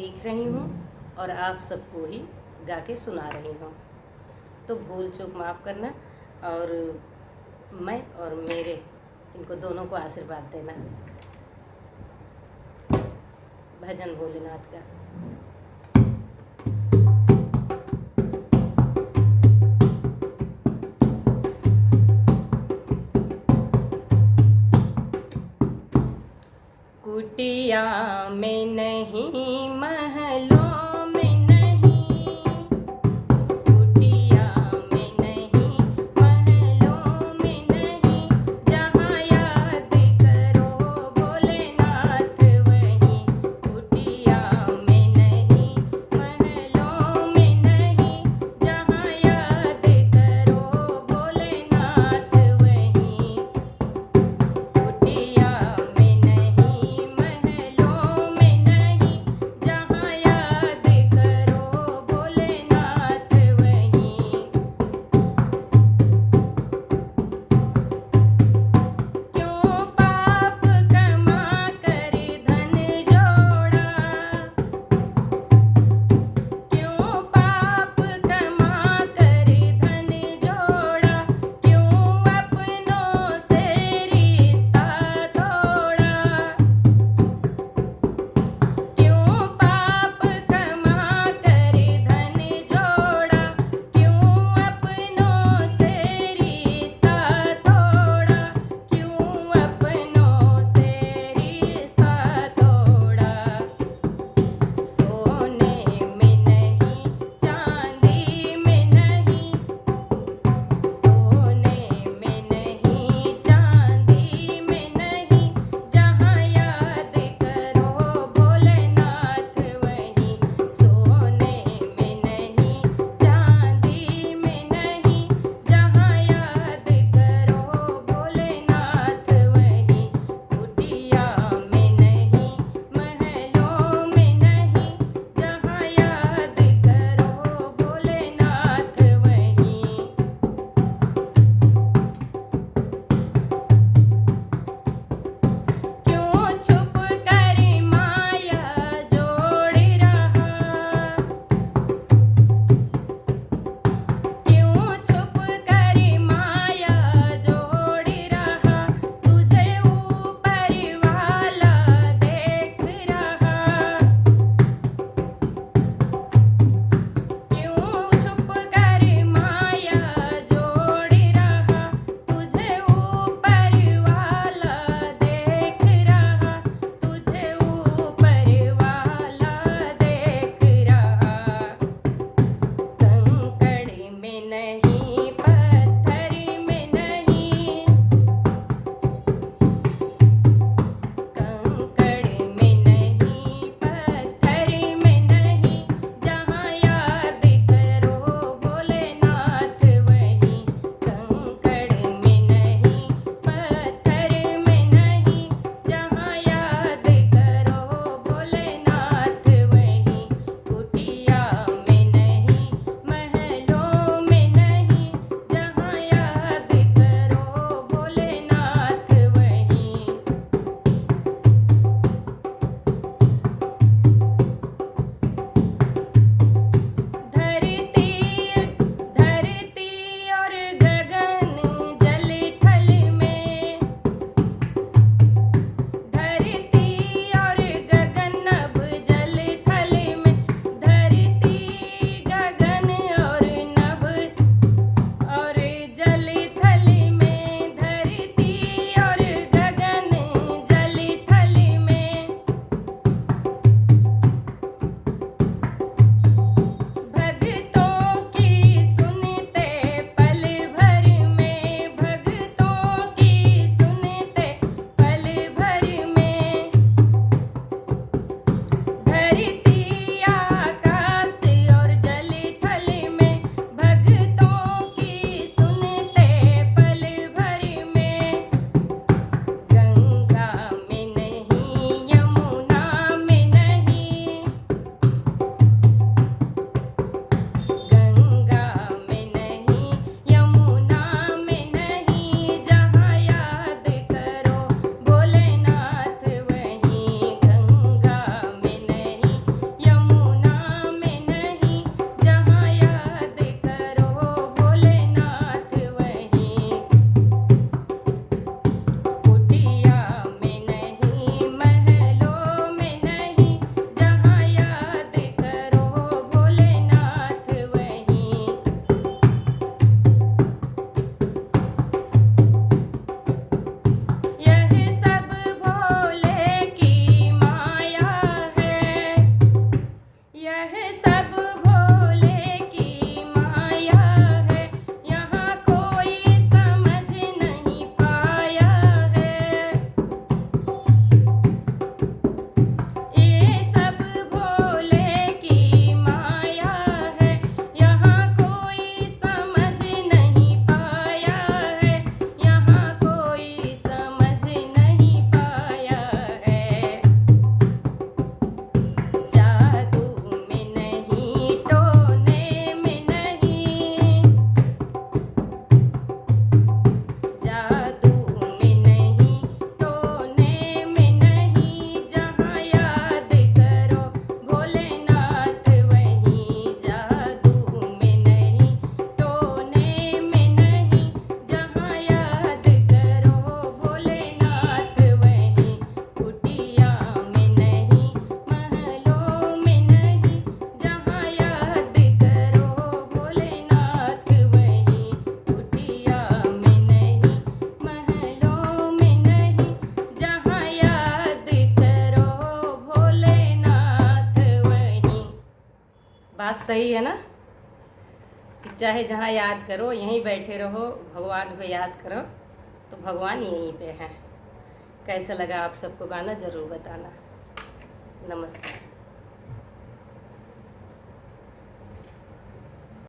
सीख रही हूँ और आप सबको ही गा के सुना रही हूँ। तो भूल चूक माफ़ करना और मैं और मेरे इनको दोनों को आशीर्वाद देना। भजन भोलेनाथ का। कुटिया में नहीं महलों में नहीं, कुटिया में नहीं महलों में नहीं, जहाँ याद करो भोलेनाथ वहीं। कुटिया में नहीं महलों में नहीं, जहाँ याद करो भोलेनाथ वहीं। कुटिया में नहीं महलों में नहीं, जहाँ याद बात सही है ना कि चाहे जहाँ याद करो यहीं बैठे रहो, भगवान को याद करो तो भगवान यहीं पे हैं। कैसा लगा आप सबको गाना ज़रूर बताना। नमस्कार।